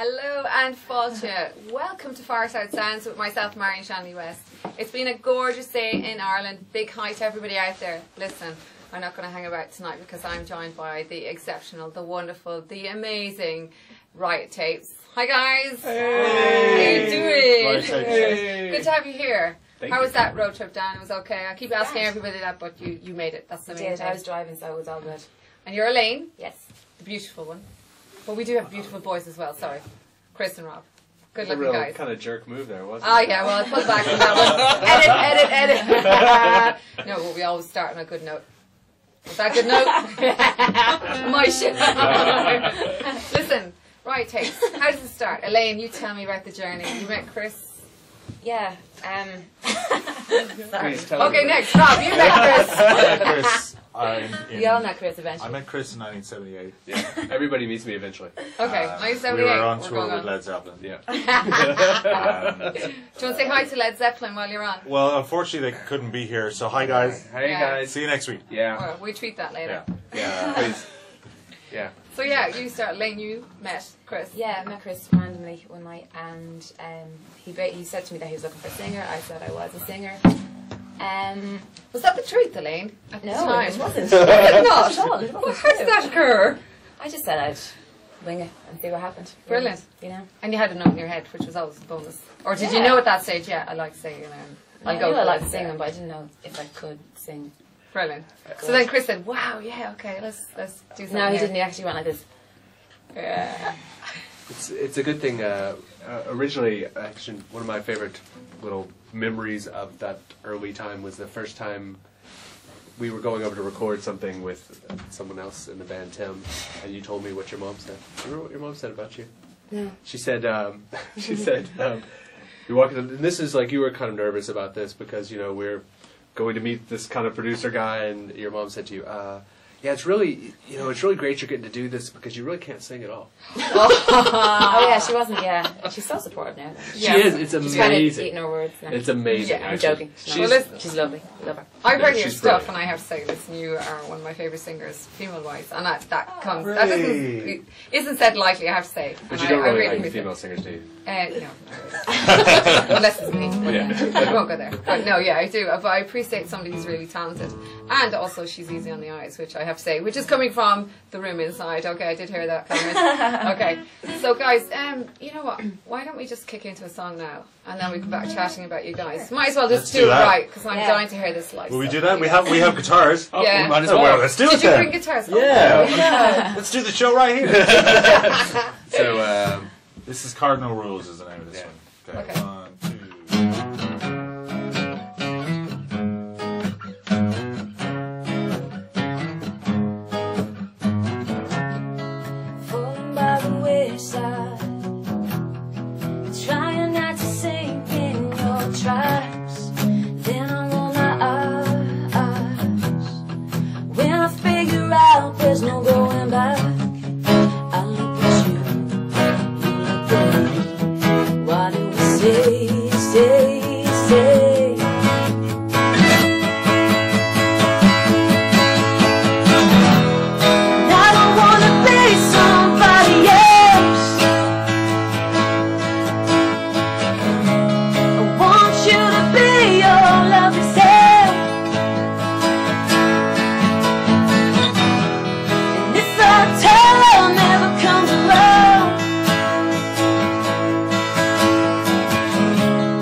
Hello and Fáilte. Welcome to Fireside Sounds with myself, Mars Shanley West. It's been a gorgeous day in Ireland. Big hi to everybody out there. Listen, I'm not going to hang about tonight because I'm joined by the exceptional, the wonderful, the amazing Riot Tapes. Hi guys. Hey. How you doing? Hey. Good to have you here. Thank How you. was that road trip down? It was okay. I keep asking everybody that, but you made it. That's the main thing. I was driving, so it was all good. And you're Elaine, Yes. the beautiful one. But we do have beautiful boys as well. Sorry, Chris and Rob. Good That's a looking real guys. kind of jerk move there, wasn't Oh it? yeah, well I pulled back on that one. Edit. No, but we always start on a good note. Is that a good note? My shit. Listen, Riot Tapes. How does it start? Elaine, you tell me about the journey. You met Chris. Yeah. Sorry. Please tell Okay, me. next, Rob. You met Chris. I met Chris. We all met Chris I eventually. met met Chris in 1978. Yeah, everybody meets me eventually. Okay, We 1978. were on We're tour going with Led Zeppelin. Yeah. Do you want to say hi to Led Zeppelin while you're on? Well, unfortunately, they couldn't be here. So, hi guys. Hey Yeah. guys. See you next week. Yeah. Well, we treat that later. Yeah. Please. Yeah. So yeah, you start. Elaine, you met Chris. Yeah, I met Chris randomly one night, and he said to me that he was looking for a singer. I said I was a singer. Was that the truth, Elaine? At the No, time? it wasn't. Was it not? At all. It Well, wasn't how did true. that occur? I just said I'd wing it and see what happened. Brilliant. You know. And you had a note in your head, which was always a bonus. Or did you Yeah. know at that stage, yeah, I like singing and I I'll knew go I for liked it. singing, but I didn't know if I could sing. Brilliant. So then Chris said, wow, yeah, okay, let's do something. No, he here." didn't. He actually went like this. Yeah. It's a good thing. Originally, actually, one of my favorite little memories of that early time was the first time we were going over to record something with someone else in the band, Tim, and you told me what your mom said. Do you remember what your mom said about you? No. She said, you're walking, and this is like, you were kind of nervous about this because, you know, we're going to meet this kind of producer guy, and your mom said to you, yeah, it's really, you know, it's really great you're getting to do this because you really can't sing at all. Oh yeah, she wasn't. Yeah, she's so supportive now. She is. It's She's kind of amazing. eating her words now. It's amazing. Yeah, I'm actually. joking. She's lovely. Love her. I've Yeah, heard your she's stuff, brilliant. and I have to say, listen, you are one of my favourite singers, female-wise, and that comes, Great. that isn't said lightly, I have to say. But And you don't I really like appreciate female it. singers, do you? No, unless it's me. But Yeah. I won't go there. But no, yeah, I do. But I appreciate somebody who's really talented, and also she's easy on the eyes, which I have to say, which is coming from the room inside. Okay, I did hear that comment. Okay, so guys, you know what? Why don't we just kick into a song now, and then we come back chatting about you guys. Might as well just Let's do do it that. right because I'm Yeah. dying to hear this live. Will we stuff. do that? We have guitars. Oh, Yeah. we might as Oh, well. well, let's do it Did you then. bring guitars? Yeah. Let's do the show right here. So, This is Cardinal Rules, is the name of this Yeah. one. Okay. 1, 2. Falling by the wayside, trying not to sink in your tracks. Then I roll my eyes when I figure out there's no going back. I look at you, you look at me. Why do we say? And I don't wanna be somebody else. I want you to be your lovely self. And if our time never comes around,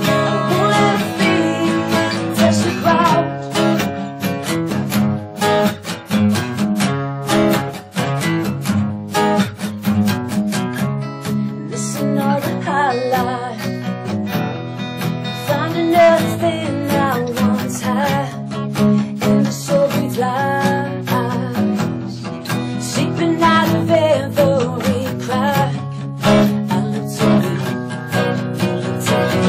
I won't let it be touch the ground. Listen all the highlights. Find another thing I once had. And the soul breathes lies, seeping out of every crack. I look to you, you look to me.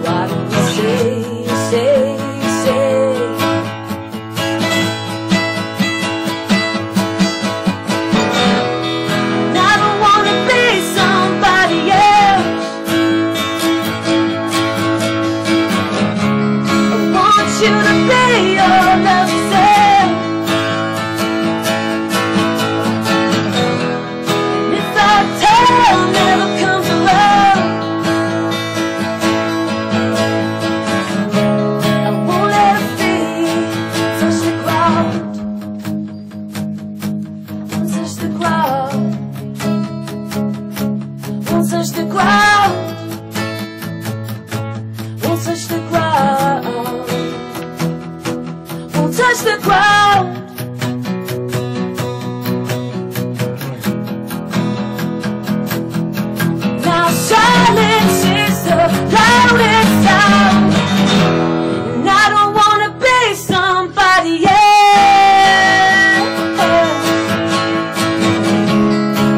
Why don't we say? And I don't wanna be somebody else. I want you to be your lovely self. And if our time never touch the ground. Now silence is the loudest sound, and I don't wanna be somebody else.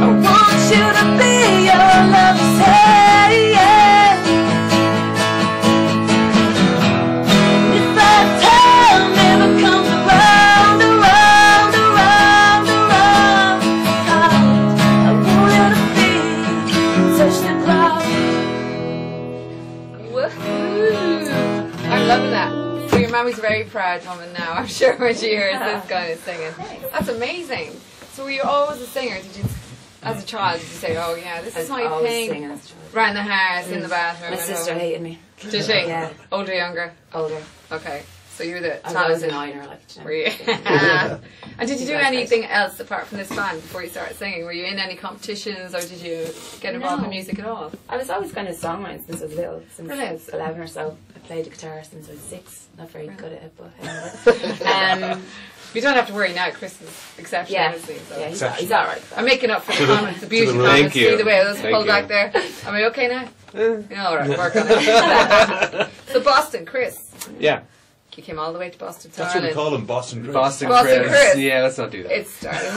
I want you to be your lover's head. And if that time never comes around, around, around, around, I want you to feel, touch the ground. Woohoo! I'm loving that. So your mummy's a very proud woman now, I'm sure, when she hears this kind of singing. That's amazing. So were you always a singer? Did you, as a child, did you say, oh yeah, this is my thing? Singing as a child. Around the house, in the bathroom. My and sister over. hated me. Did she? Yeah. Older, younger? Older. Okay. So you're the I was talented. an minor, like. Were you? And did you do That's anything else apart from this band before you started singing? Were you in any competitions or did you get involved in No. music at all? I was always kind of songwriting since I was little, since I Brilliant. was 11 or so. I played the guitar since I was 6. Not very good at it, but anyway. You don't have to worry now. Chris is exceptional, Yeah, isn't he? So. yeah, he's alright. I'm making up for the comments, the beauty the- comments. Thank you. See the way those Thank pulled you. back there. Am I okay now? Yeah, all right, work on it. So Boston, Chris, Yeah. you came all the way to Boston to That's what we Ireland. call him, Boston Chris. Boston Boston Chris. Yeah, let's not do that. It's starting.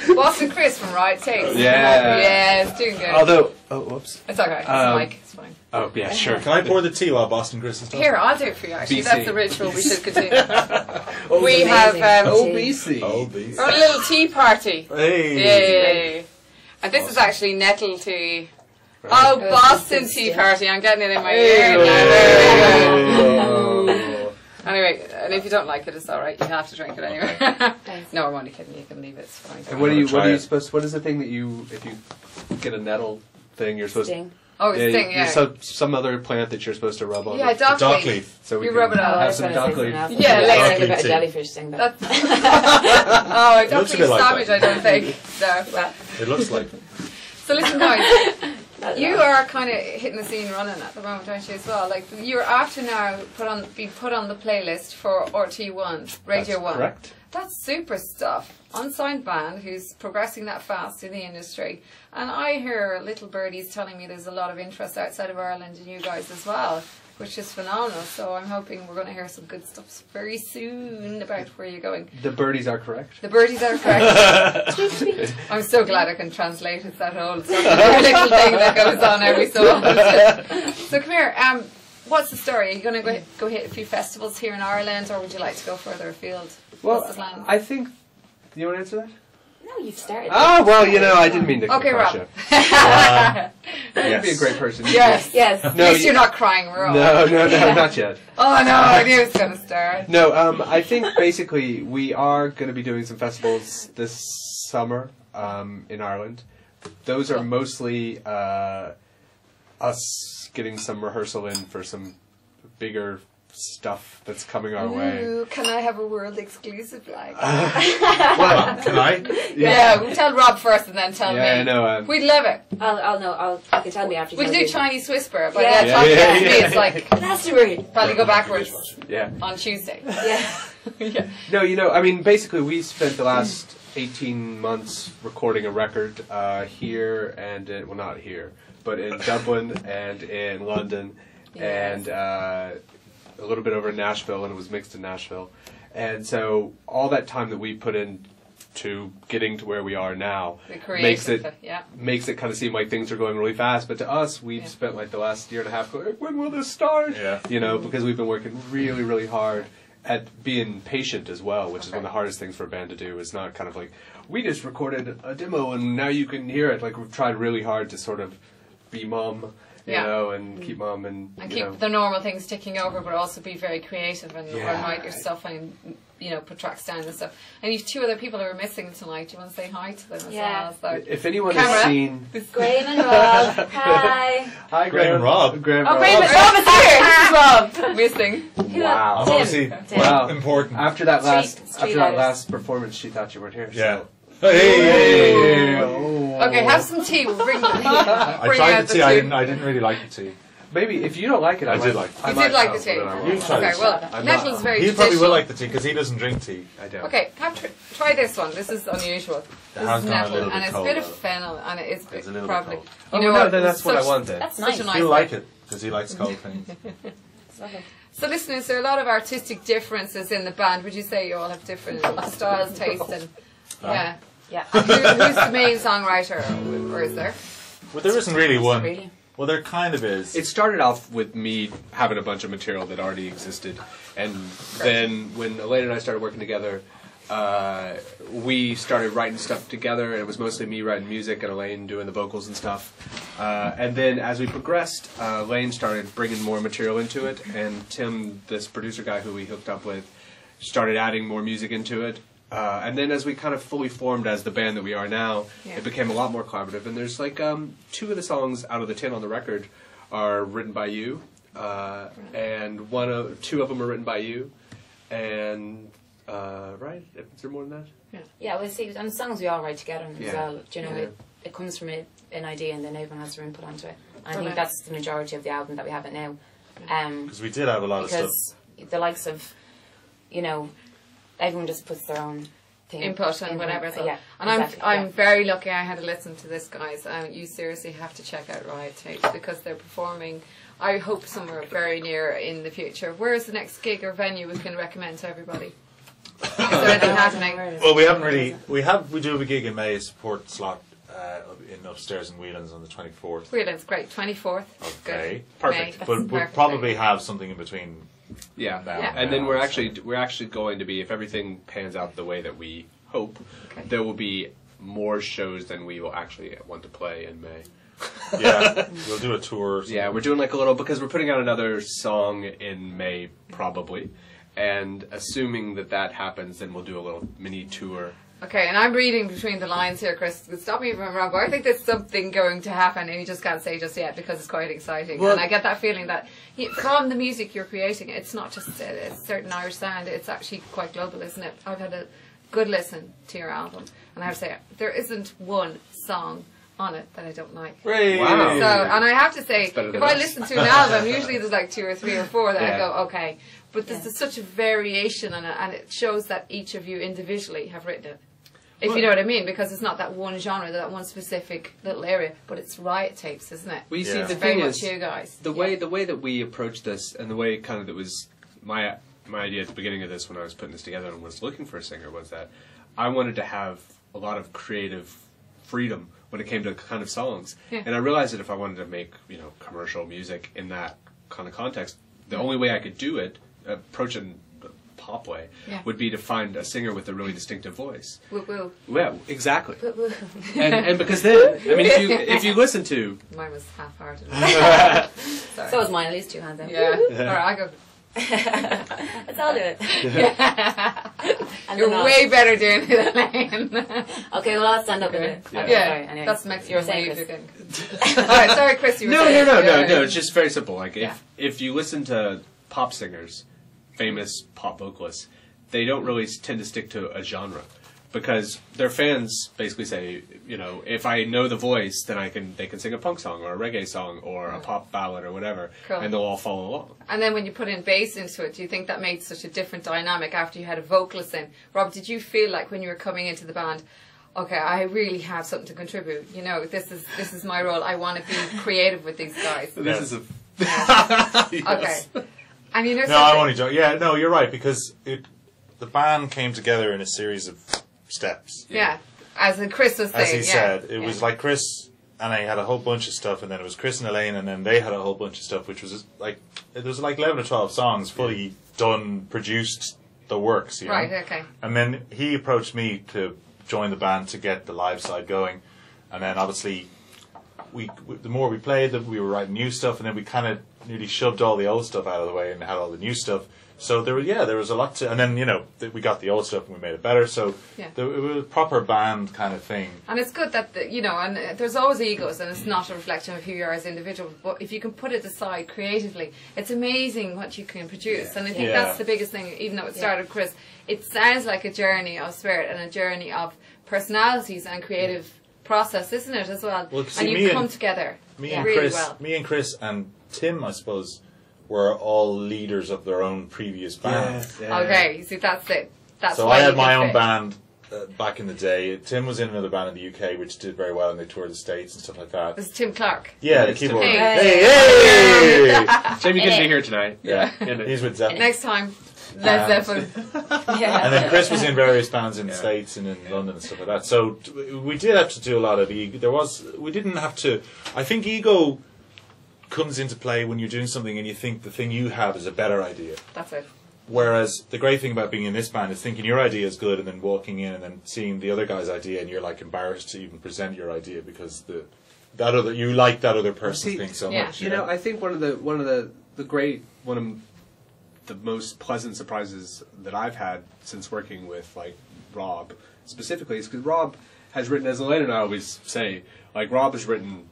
Here. Boston Chris from Riot Tapes. Yeah. Yeah, it's doing good. Although, oh, whoops. It's okay. It's Mike. It's fine. Oh, yeah, sure. Can I pour the tea while Boston Chris is talking? Here, I'll do it for you. Actually, BC. that's the ritual we should continue. Oh, We have OBC. Oh, these. our little tea party. Hey. Yay! And this is actually nettle tea. Oh, Boston tea party! I'm getting it in my ear now. There we go. Anyway, and if you don't like it, it's all right. You have to drink it anyway. No, I'm only kidding. You can leave it. It's fine. And what are you Try it. supposed? What is the thing that you, if you get a nettle thing, you're supposed Sting. Oh, it's thing, you're yeah. some other plant that you're supposed to rub on. Yeah, it. dock Dock leaf. leaf. So we You can rub it on. I have was some gonna say dock leaf. something else. Yeah, I later. was thinking about a Tea. jellyfish thing. But Oh, It looks dock a bit leaf like sandwich, that. I don't think. No. well, It looks like. So listen, guys. I You don't know. are kind of hitting the scene running at the moment, aren't you, as well? Like, you're after now being put on the playlist for RT1, Radio That's 1. correct. That's super stuff. Unsigned band who's progressing that fast in the industry. And I hear little birdies telling me there's a lot of interest outside of Ireland in you guys as well, which is phenomenal. So I'm hoping we're going to hear some good stuff very soon about where you're going. The birdies are correct. The birdies are correct. I'm so glad I can translate. It's that whole sort of little thing that goes on every so often. So come here. What's the story? Are you going to go hit a few festivals here in Ireland, or would you like to go further afield? Well, What's the plan? I think. Do you want to answer that? No, you've started. Ah, well, I didn't mean to. Okay, crush Rob. you. You'd be a great person. Yes. Yes. At No, least you're not crying, we're all. No, not yet. Oh no, I knew it was going to start. No, I think basically we are going to be doing some festivals this summer in Ireland. Those are mostly us getting some rehearsal in for some bigger stuff that's coming our way. Ooh, can I have a world exclusive, like? Well, Can I? Yeah, we'll tell Rob first and then tell yeah, me. I know. We'd love it. I'll know. You can tell me after. We you can tell do me. Chinese whisper, but Yeah. yeah, talk Yeah, to me. yeah. It's like Glastonbury. probably go backwards Yeah. on Tuesday. Yeah. Yeah. No, I mean, basically, we spent the last 18 months recording a record here and well, not here, but in Dublin and in London and a little bit over in Nashville, and it was mixed in Nashville. And so all that time that we put in to getting to where we are now The makes creative, it yeah. makes it kind of seem like things are going really fast. But to us, we've Yeah. spent like the last year and a half going, when will this start? Yeah. Because we've been working really, really hard at being patient as well, which is one of the hardest things for a band to do. Is not kind of like, we just recorded a demo and now you can hear it. Like, we've tried really hard to sort of be mum, you Yeah. know, and keep mum and And you keep know. the normal things ticking over, but also be very creative and Yeah. write your stuff and put tracks down and stuff. And you've two other people who are missing tonight. Do you want to say hi to them as Yeah. well? So. If anyone Camera. has seen, Graham and Rob. Hi. hi Graham and Rob. Graham Oh, and Graham Rob. and Rob is here. This is Rob. Missing. Wow. I'm Tim. obviously Tim. Wow. important. After that Street letters. last performance, she thought you weren't here. Yeah. So. Hey. Oh. Okay, have some tea. We'll bring the tea. I Bring tried out the tea. I didn't really like the tea. Maybe if you don't like it, I did like it. You did like the tea. then I You won't. tried Okay, it. well, I'm Nettle's not- very He probably traditional. will like the tea because he doesn't drink tea. I don't. Okay, try this one. This is unusual. This has is gone a nettle, little and bit it's a cold, bit of though. fennel, and it is It's a little bit probably. cold. Oh, You know no, what? then that's what I Such- wanted. That's Such nice. a nice He'll way. like it because he likes cold things. So, listeners, there are a lot of artistic differences in the band. Would you say you all have different styles, tastes, and yeah? Yeah. And who's the main songwriter, or is there? Well, there isn't really one. Really? Well, there kind of is. It started off with me having a bunch of material that already existed, and then when Elaine and I started working together, we started writing stuff together. It was mostly me writing music and Elaine doing the vocals and stuff. And then as we progressed, Elaine started bringing more material into it, and Tim, this producer guy who we hooked up with, started adding more music into it. And then as we kind of fully formed as the band that we are now, Yeah. it became a lot more collaborative. And there's like 2 of the songs out of the 10 on the record are written by you, and 2 of them are written by you, and right? Is there more than that? Yeah, well, see, and the songs we all write together as Yeah. well. Do you know, Yeah. it comes from an idea and then everyone has their input onto it. And I Brilliant. think that's the majority of the album that we have it now. Because we did have a lot of stuff. Because the likes of, you know, everyone just puts their own thing. Input and whatever. So. Yeah, And exactly, I'm yeah. very lucky I had to listen to this, guys. You seriously have to check out Riot Tapes because they're performing, I hope, somewhere very near in the future. Where is the next gig or venue we can recommend to everybody? Is there anything happening? Well, we haven't really. We do have a gig in May, a support slot in upstairs in Whelan's on the 24th. Whelan's great. 24th. Okay, Good. perfect. May. but we'll Perfect. probably have something in between. Yeah. now Yeah. And then we're so- actually going to be, if everything pans out the way that we hope, Okay. there will be more shows than we will actually want to play in May. Yeah, we'll do a tour. Or something. Yeah, we're doing like a little, because we're putting out another song in May probably, and assuming that happens, then we'll do a little mini tour. Okay, and I'm reading between the lines here, Chris. Stop me if I'm wrong, but I think there's something going to happen, and you just can't say just yet because it's quite exciting. Well- and I get that feeling that from the music you're creating, it's not just a certain Irish sound; it's actually quite global, isn't it? I've had a good listen to your album, and I have to say there isn't one song on it that I don't like. Hooray. Wow. So, and I have to say, That's better if than I us. listen to an album, usually there's like 2 or 3 or 4 that I Yeah. go, okay. But there's such a variation in it, and it shows that each of you individually have written it. If you know what I mean, because it's not that one genre, that one specific little area, but it's Riot Tapes, isn't it? Well, you see, Yeah. the Very thing much is, you guys. the way that we approached this, and the way kind of that was my idea at the beginning of this when I was putting this together and was looking for a singer, was that I wanted to have a lot of creative freedom when it came to kind of songs. Yeah. And I realized that if I wanted to make, commercial music in that kind of context, the only way I could do it, approach it in a pop way, Yeah. would be to find a singer with a really distinctive voice. Woo woo. Yeah, exactly. Woo woo. And because then, I mean, if you listen to Mine was half-hearted. Sorry. So was mine, at least 2 hands out. Yeah. All right, I go. Let's all do it. And You're then I'll- way better doing it than I am. Okay, well, I'll stand up and do it. Yeah. Okay, Yeah, sorry, anyway. that's the Mexican You were saying wave this. again. All right, sorry, Chris. You were saying. No. It's just very simple. Like Yeah. if you listen to pop singers, famous pop vocalists, they don't really tend to stick to a genre because their fans basically say, if I know the voice, then they can sing a punk song or a reggae song or a pop ballad or whatever, Cool. and they'll all follow along. And then when you put in bass into it, do you think that made such a different dynamic after you had a vocalist in? Rob, did you feel like when you were coming into the band, okay, I really have something to contribute. This is my role. I want to be creative with these guys. This is a Okay. And you know No, I'm something? only joking. Yeah, no, you're right because the band came together in a series of steps. Yeah. As Chris was saying, As he yeah. said, it Yeah. was like Chris and I had a whole bunch of stuff, and then it was Chris and Elaine, and then they had a whole bunch of stuff, which was like there was like 11 or 12 songs, fully done, produced, the works. You know? Right, okay. And then he approached me to join the band to get the live side going, and then obviously the more we played, we were writing new stuff, and then we kind of nearly shoved all the old stuff out of the way and had all the new stuff. So there was a lot to, and then we got the old stuff and we made it better. So Yeah. it was a proper band kind of thing. And it's good that, and there's always egos, and it's not a reflection of who you are as individuals, but if you can put it aside creatively, it's amazing what you can produce. And I think Yeah. that's the biggest thing, even though it started with Chris, it sounds like a journey of spirit and a journey of personalities and creative process, isn't it, as well? Well, see, and me you and- come together Me and really Chris, well. me and Chris and Tim, I suppose, were all leaders of their own previous band. Okay, you see, that's it. That's So why I you had my can own fit. band back in the day. Tim was in another band in the UK which did very well, and they toured the States and stuff like that. This is Tim Clark. Yeah, the It's Tim. keyboard. Hey. Hey! Shame you couldn't be here tonight. Yeah, In it. he's with Zeppelin. Next time, Led Zeppelin. Yeah. And then Chris was in various bands in the Yeah. States and in London and stuff like that. So we did have to do a lot of ego. We didn't have to. I think ego comes into play when you're doing something and you think the thing you have is a better idea. That's it. Whereas the great thing about being in this band is thinking your idea is good and then walking in and then seeing the other guy's idea and you're like embarrassed to even present your idea because you like that other person's See, thing so yeah. much. You know, I think one of the most pleasant surprises that I've had since working with like Rob specifically is because Rob has written, as Elaine and I always say, like Rob has written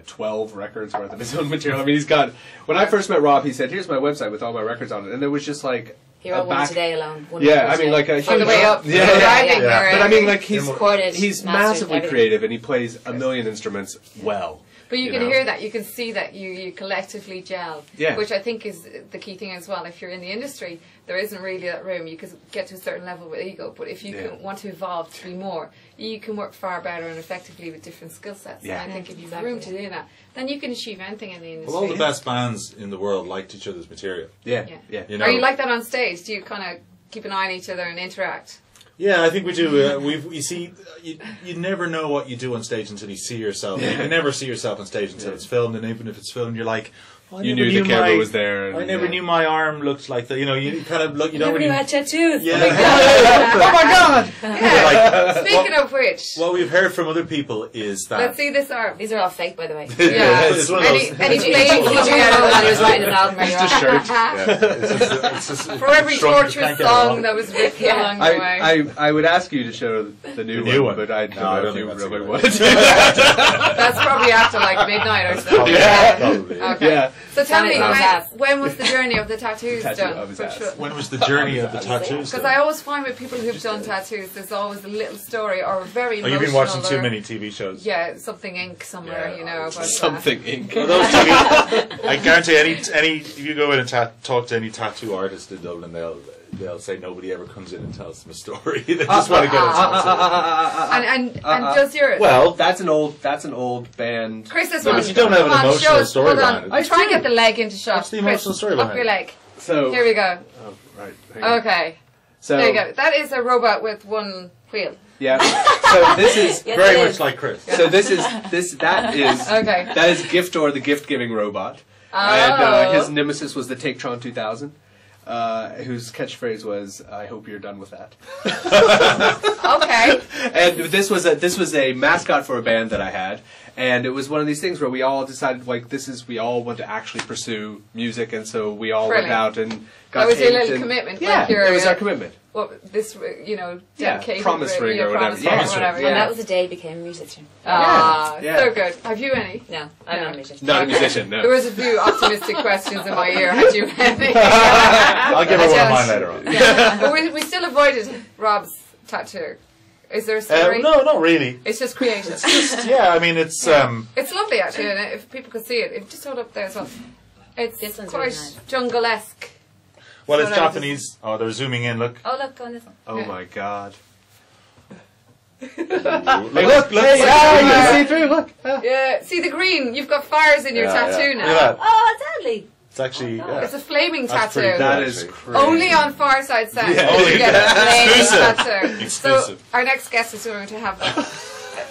12 records worth of his own material. I mean, he's got. When I first met Rob, he said, "Here's my website with all my records on it," and it was just like. He wrote one today alone. Yeah, I mean, like a On the way up. Yeah, Driving yeah. or, But I mean, like he's Recorded, he's mastered, massively everything. creative, and he plays a million instruments well. But you can know? hear that, you can see that you collectively gel, Yeah. which I think is the key thing as well. If you're in the industry, there isn't really that room. You can get to a certain level with ego, but if you Yeah. can want to evolve to be more, you can work far better and effectively with different skill sets. Yeah. And I think if you've Exactly. room to do that, then you can achieve anything in the industry. well, all the best bands in the world liked each other's material. Yeah, Yeah. yeah. You know, Are you like that on stage? Do you kind of keep an eye on each other and interact? Yeah, I think we do. You see, you never know what you do on stage until you see yourself. You never see yourself on stage until it's filmed, and even if it's filmed, you're like, oh, I You never knew the camera my- was there. I and- never knew my arm looked like that. You know, you kind of look. You don't Never really. knew I had tattoos. Yeah. Oh my God! Like, Speaking of which, what we've heard from other people is that. let's see this arm. These are all fake, by the way. Yeah. It's one of those. Any Did you playing know while he was writing his album? It's just shirt. It's just For every shrunk, you torturous can't get it song off. that was written along the way. I would ask you to show the new, new one, one. but I don't No, I know don't if you think that's really a good would. That's probably after like midnight or something. Yeah. Probably. Okay. Yeah. So tell me, Done it on his ass. when was the journey of the tattoos Tattoo done? of his ass. When was the journey of the tattoos? Because I always find with people who've done tattoos, there's always a little story or a very Oh, emotional. you've been watching too or- many TV shows. Yeah, something ink somewhere, Yeah, you know. About Something ink. Well, those TV, I guarantee any if you go in and talk to any tattoo artist in Dublin, they'll say nobody ever comes in and tells them a story. They just want to get a tattoo. And does your Well, that's an old band. Chris, this No, one. but you don't have an Come on, emotional show us. story Hold behind on. it. Try and get the leg into shot. What's the Chris, emotional story up behind your it? leg. So Here we go. Oh, right. hang on. Okay. So There you go. That is a robot with one wheel. yeah. So this is Yes, Very it much is. like Chris. so that is Okay. that is Giftor, the gift giving robot, Oh. and his nemesis was the Taketron 2000. Whose catchphrase was "I hope you're done with that." Okay. And this was a mascot for a band that I had, and it was one of these things where we all decided we all want to actually pursue music, and so we all Brilliant. went out and got That was your taped little and- commitment. Yeah, like your, it was our commitment. Well, this, you know, Yeah, dedicated promise ring your or whatever. promise Yeah. ring or Promise ring. whatever. And Yeah. that was the day he became a musician. Ah, Yeah. so good. Have you any? No, I'm No. not a musician. Not a Okay. musician, no. There was a few optimistic questions in my ear. Had you any? I'll give her one of mine Yes. later on. Yeah. But we still avoided Rob's tattoo. Is there a story? No, not really. It's just creative. Yeah, I mean it's It's lovely actually, and if people could see it, just hold up there as well. It's This one's quite really nice. jungle-esque. well, it's So that was- Japanese. Oh, they're zooming in. Look. Oh, look, go on this one. Oh Yeah. my god! Look. Hey, you can see through. Look. Yeah, see the green. You've got fires in your tattoo yeah. now. Look at that. Oh, deadly. It's actually. Oh, Yeah. It's a flaming That's tattoo. pretty good. That is Actually. crazy. Only on Fireside Sounds. Yeah. You Only- get a flaming Exclusive. tattoo. So Exclusive. our next guest is going to have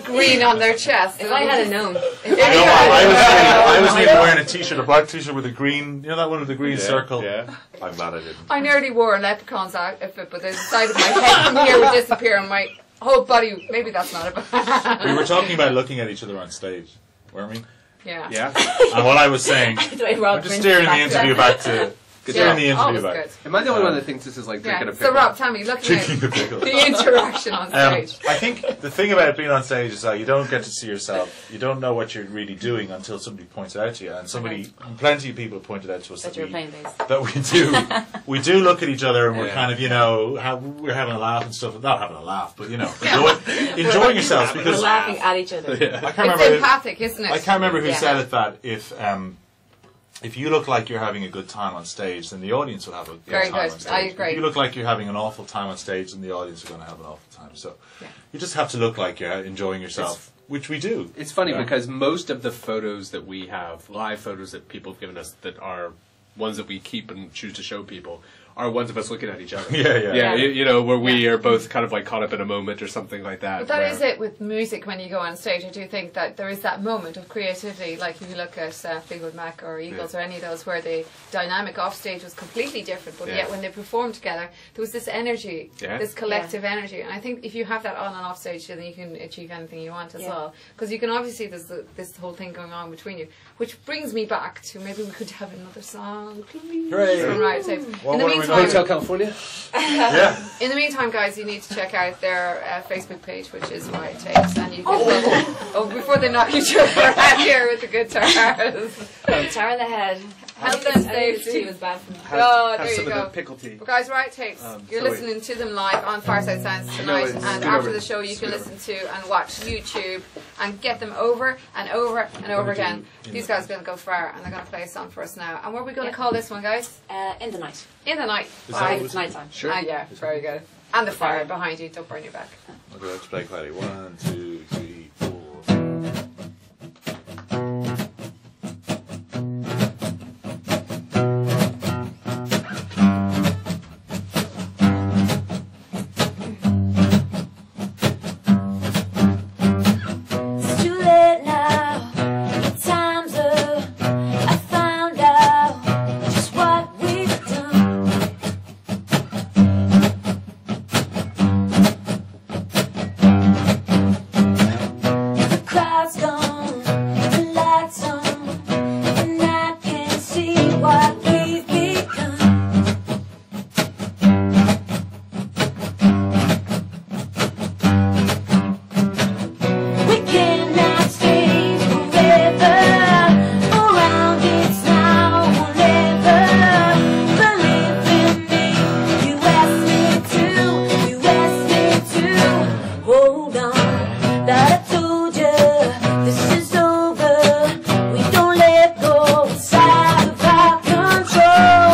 green on their chest. If I had known. You know, I was nearly wearing a t-shirt, a black t-shirt with a green. You know that one with the green circle. Yeah. I'm glad I didn't. I nearly wore a leprechaun's outfit, but the side of my head from here would disappear and my whole body, maybe that's not a We were talking about looking at each other on stage, weren't we? Yeah. Yeah. And what I was saying, The way Rob I'm just brings steering it the back interview back to steering the interview Always back. good. Am I the only one that thinks this is like drinking Yeah. a So pickle? Rob, tell me, looking Drinking at the pickle. the interaction on stage. I think the thing about being on stage is that you don't get to see yourself. You don't know what you're really doing until somebody points it out to you. And plenty of people pointed out to us that you were playing bass. that we do look at you other and we're Yeah. kind of, we're having a laugh and stuff. Not having a laugh, but, enjoying yourselves We're because laughing at each other. I can't It's remember. empathic, isn't it? I can't remember who Yeah. said it that if if you look like you're having a good time on stage, then the audience will have a good Very time good. on stage. I agree. If you look like you're having an awful time on stage, then the audience are going to have an awful time. So you just have to look like you're enjoying yourself, which we do. It's funny because most of the photos that we have, live photos that people have given us that are ones that we keep and choose to show people, are ones of us looking at each other. Yeah. You know, where we are both kind of like caught up in a moment or something like that. But that is it with music when you go on stage. I do think that there is that moment of creativity, like if you look at Fleetwood Mac or Eagles or any of those, where the dynamic off stage was completely different, but yet when they performed together, there was this energy, this collective energy. And I think if you have that on and off stage, then you can achieve anything you want as well. Because you can obviously, there's this whole thing going on between you, which brings me back to maybe we could have another song, please, from Riot Tapes. Well, in the meantime, Hotel California? in the meantime, guys, you need to check out their Facebook page, which is Riot Tapes, and you can before they knock each other out here with the guitars. Guitar in the head. Help them I stay think this tea was bad for me. Oh, Have there some you of go. the pickle tea. But guys, Riot Tapes, you're Zoe. listening to them live on Fireside Sounds tonight, it's and good after over. the show you can It's good listen to and watch YouTube and get them over and over and over again. These guys are going to go far, and they're going to play a song for us now. And what are we going to call this one, guys? In the night. In the Night. I think it's night time. Sure. Ah, yeah, very good. And the fire behind you, don't burn your back. Okay, let's play quietly. 1, 2, 3, 4. It's too late now, your time's up. I found out just what we've done. The crowd's gone, the lights on, and I can't see what we've become. We cannot stay forever. Around it's now or never. Believe in me, you asked me to, you asked me to. Hold on, that I told you, this is over. We don't let go, it's out of our control.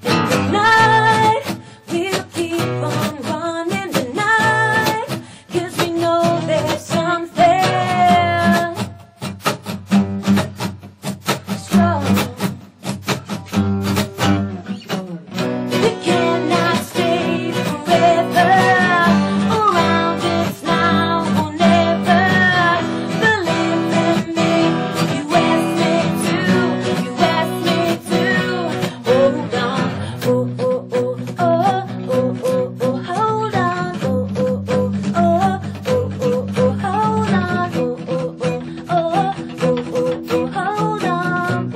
In the night, we'll keep on running the night, 'cause we know there's something strong. We cannot stay forever. Around it's now or never. Believe in me, you asked me to, you asked me to. Hold on, oh oh oh oh oh oh oh, hold on, oh oh oh oh oh oh oh, hold on, oh oh oh oh oh oh oh, hold on.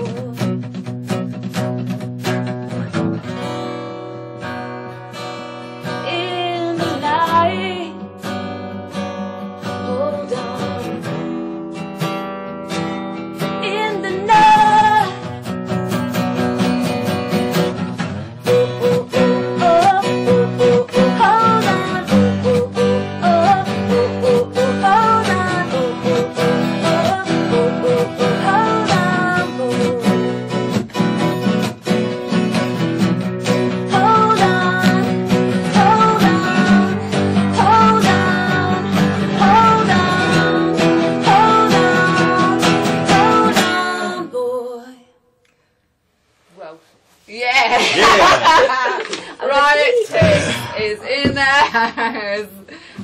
In the night, hold on. In the night, oh oh oh oh oh oh oh, hold on, oh oh oh oh oh oh oh, hold on, oh oh oh oh oh oh oh, hold on, Hold on, hold on, boy. Whoa. Yeah! Riot Tapes is in the house.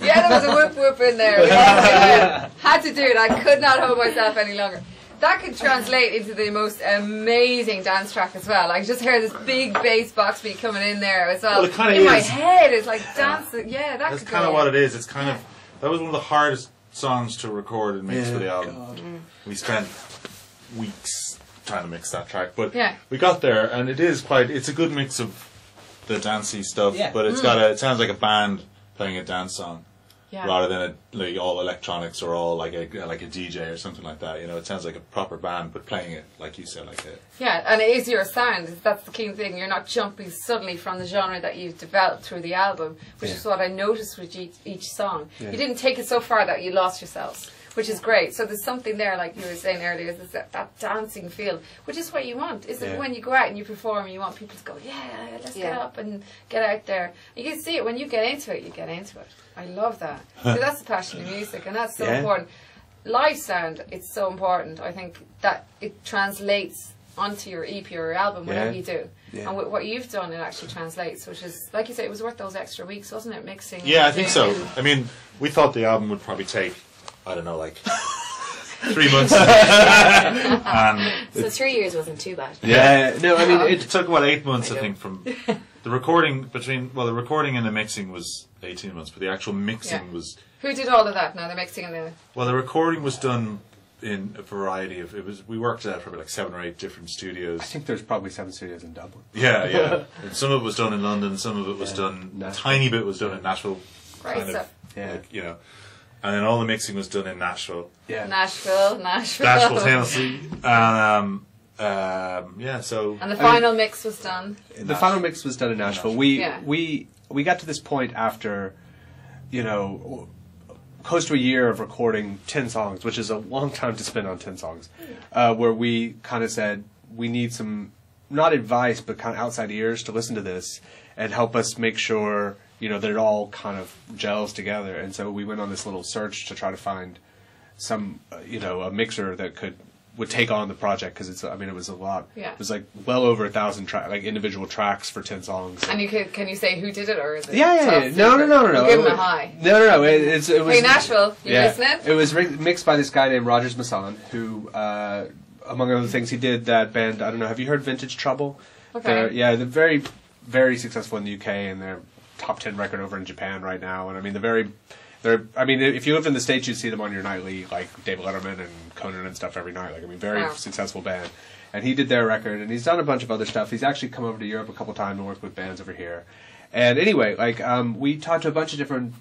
Yeah, there was a whoop whoop in there. Yeah. Had to do it. I could not hold myself any longer. That could translate into the most amazing dance track as well. I just heard this big bass box beat coming in there as well. Well, it kinda in my is. head, it's like dancing. Yeah, that That's could kind go. of what it is. It's kind of, that was one of the hardest songs to record and mix for the album. We spent weeks trying to mix that track, but we got there, and it is quite, it's a good mix of the dancey stuff, but it's got a, it sounds like a band playing a dance song. Yeah. rather than like all electronics or all like a DJ or something like that. You know, it sounds like a proper band, but playing it like you said, like a Yeah, and it is your sound. That's the key thing. You're not jumping suddenly from the genre that you've developed through the album, which is what I noticed with each song. Yeah. You didn't take it so far that you lost yourselves, which is great. So there's something there, like you were saying earlier, is that dancing feel, which is what you want. Isn't it? When you go out and you perform, you want people to go, yeah, let's get up and get out there. You can see it when you get into it. You get into it. I love that. So that's the passion of music, and that's so important. Live sound, it's so important. I think that it translates onto your EP or your album, whatever you do. Yeah. And with what you've done, it actually translates, which is, like you say, it was worth those extra weeks, wasn't it, mixing? Yeah, I think so. I mean, we thought the album would probably take, I don't know, like 3 months. So 3 years wasn't too bad. Yeah, no, I mean, it took about 8 months, I think, from the recording the recording and the mixing was 18 months, but the actual mixing was... Who did all of that now, the mixing and the... Well, the recording was done in a variety of... we worked at for like 7 or 8 different studios. I think there's probably 7 studios in Dublin. Yeah, yeah. And some of it was done in London, some of it was done... Nashville. A tiny bit was done in Nashville. Right, kind of, like, you know. And then all the mixing was done in Nashville. Yeah. Nashville, Tennessee. And, yeah, so... And the final mix was done. The final mix was done in Nashville. We got to this point after, you know, close to a year of recording 10 songs, which is a long time to spend on 10 songs, where we kind of said, we need some, not advice, but kind of outside ears to listen to this and help us make sure, you know, that it all kind of gels together. And so we went on this little search to try to find some, you know, a mixer that would take on the project, because it's, I mean, it was a lot. Yeah. It was like well over 1,000 like individual tracks for 10 songs. And can you say who did it, or is it? Yeah. No. Give him a high. No. It was. Hey, Nashville, you listening? It was mixed by this guy named Rogers Masson, who, among other things, he did that band. I don't know. Have you heard Vintage Trouble? Okay. They're very, very successful in the UK, and they're top 10 record over in Japan right now. And I mean, I mean, if you lived in the States, you'd see them on your nightly, like David Letterman and Conan and stuff every night. Like, I mean, very successful band. And he did their record, and he's done a bunch of other stuff. He's actually come over to Europe a couple times and worked with bands over here. And anyway, like, we talked to a bunch of different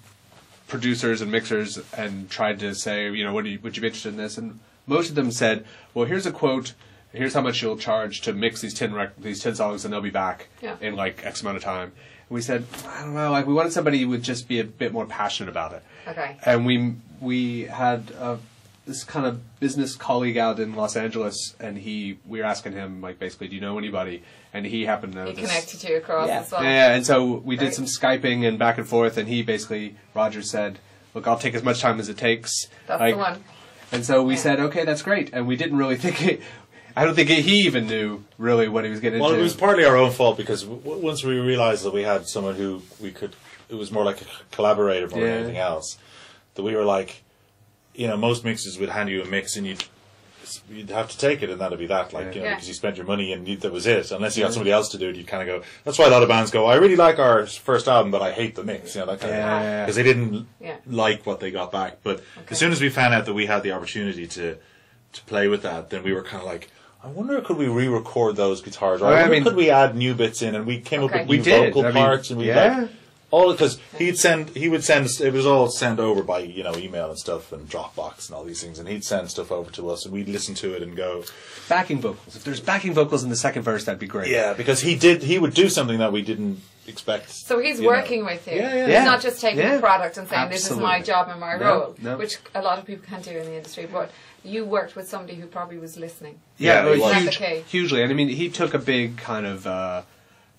producers and mixers and tried to say, you know, would you be interested in this? And most of them said, well, here's a quote. Here's how much you'll charge to mix these 10 songs, and they'll be back in like X amount of time. And we said, I don't know, like, we wanted somebody who would just be a bit more passionate about it. Okay. And we had this kind of business colleague out in Los Angeles, and we were asking him, like, basically, do you know anybody? And he happened to know He connected you across as well. Yeah, and so we did some Skyping and back and forth, and he basically, Roger said, look, I'll take as much time as it takes. That's the one. And so we said, okay, that's great. And we didn't really think it... I don't think he even knew really what he was getting into. Well, it was partly our own fault, because once we realised that we had someone who it was more like a collaborator more than anything else, that we were like, you know, most mixers would hand you a mix and you'd have to take it, and that'd be that, like, you know, because you spent your money and that was it. Unless you got somebody else to do it, you'd kind of go. That's why a lot of bands go, I really like our first album, but I hate the mix, you know, that kind of thing, because they didn't like what they got back. But as soon as we found out that we had the opportunity to play with that, then we were kind of like, I wonder, could we re-record those guitars? Or could we add new bits in? And we came up with new vocal parts, and we like all, because he would send, it was all sent over by, you know, email and stuff and Dropbox and all these things, and he'd send stuff over to us, and we'd listen to it and go, backing vocals. If there's backing vocals in the second verse, that'd be great. Yeah, because he would do something that we didn't expect. So he's working with you. He's not just taking the product and saying, this is my job and my role, which a lot of people can't do in the industry, but you worked with somebody who probably was listening. Hugely. And I mean, he took a big kind of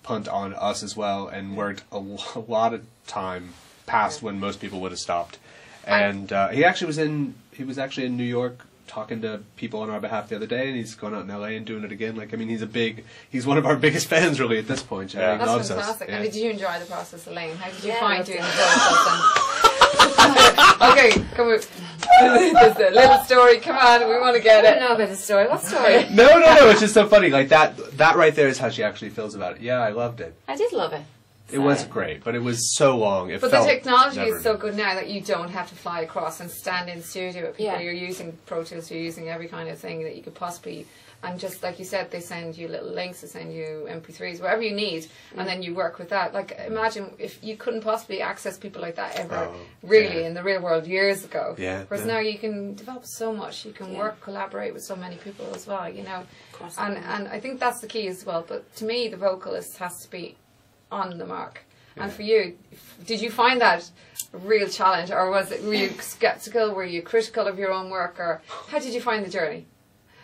punt on us as well, and worked a lot of time past when most people would have stopped. And he was actually in New York talking to people on our behalf the other day, and he's going out in LA and doing it again. Like, I mean, he's one of our biggest fans really at this point. He loves fantastic. us. And did you enjoy the process, Elaine? How did you find doing the process? Okay, come on. There's a little story. Come on, we want to get it. I don't know about the story. What story? No. It's just so funny. Like that right there is how she actually feels about it. Yeah, I loved it. I did love it. It was great, but it was so long. But the technology is so good now that you don't have to fly across and stand in studio with people. You're using Pro Tools, you're using every kind of thing that you could possibly and just like you said, they send you little links, they send you MP3s, whatever you need, and then you work with that. Like, imagine if you couldn't possibly access people like that ever, really, in the real world years ago. Whereas now you can develop so much, you can work, collaborate with so many people as well, you know. And I think that's the key as well. But to me, the vocalist has to be on the mark. And for you, did you find that a real challenge, or were you skeptical? Were you critical of your own work, or how did you find the journey?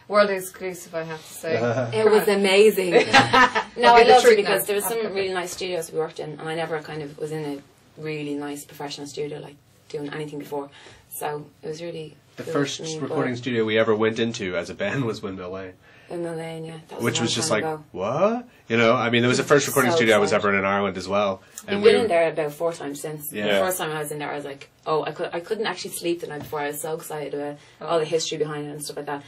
World exclusive, I have to say. It was amazing. No, I loved it because there was some really nice studios we worked in, and I never kind of was in a really nice professional studio, like doing anything before. So it was really the first recording studio we ever went into as a band was Windmill Lane. Windmill Lane, yeah. That was which was just like, what? You know, I mean, there was the first recording studio I was ever in Ireland as well. And I've been in there about 4 times since. The first time I was in there, I was like, I couldn't actually sleep the night before. I was so excited about all the history behind it and stuff like that.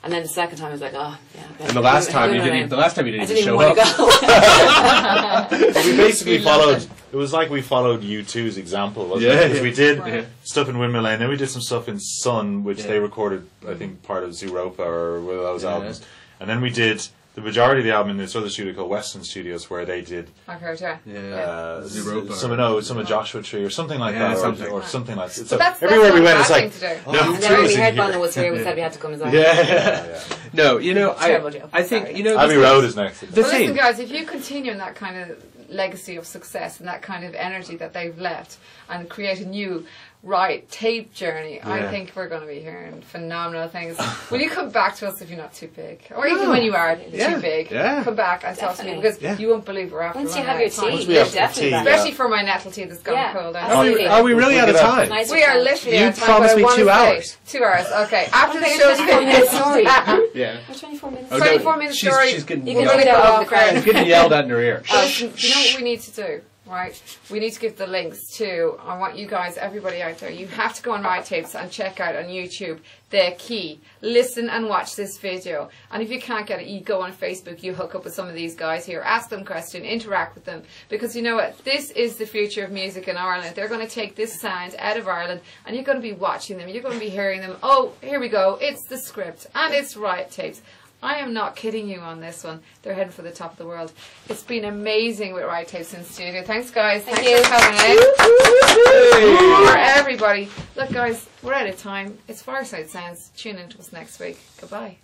And then the second time I was like, oh, yeah. And the last time you didn't even show up. We basically followed, it was like we followed U2's example, wasn't it? Because we did stuff in Windmill Lane, then we did some stuff in Sun, which they recorded, I think, part of Zooropa or one of those albums. And then we did the majority of the album in this other studio called Western Studios, where they did some of Joshua Tree or something like that, or something like that. So everywhere we went, it's like, no, when we heard Bono was here, we said we had to come as well. No, you know, I think, you know, Abbey Road is next. Listen, guys, if you continue in that kind of legacy of success and that kind of energy that they've left and create a new Riot Tape journey, I think we're going to be hearing phenomenal things. Will you come back to us if you're not too big? Or even when you are too big, come back and talk to me, because you won't believe we're after once you have your tea, especially for my nettle tea that's gone cold. Are we really out of time? We are literally out of time. You promised me 2 hours. 2 hours, okay. After the show's 24 minutes story. 24 minutes. 24 minutes story. She's getting yelled at in her ear. Do you know what we need to do? Right, we need to give the links to. I want you guys, everybody out there, you have to go on Riot Tapes and check out on YouTube The Key. Listen and watch this video. And if you can't get it, you go on Facebook, you hook up with some of these guys here, ask them questions, interact with them. Because you know what, this is the future of music in Ireland. They're going to take this sound out of Ireland, and you're going to be watching them, you're going to be hearing them. Oh, here we go, it's the script, and it's Riot Tapes. I am not kidding you on this one. They're heading for the top of the world. It's been amazing with Riot Tapes in the studio. Thanks, guys. Thanks for coming in. For everybody. Look, guys, we're out of time. It's Fireside Sounds. Tune in to us next week. Goodbye.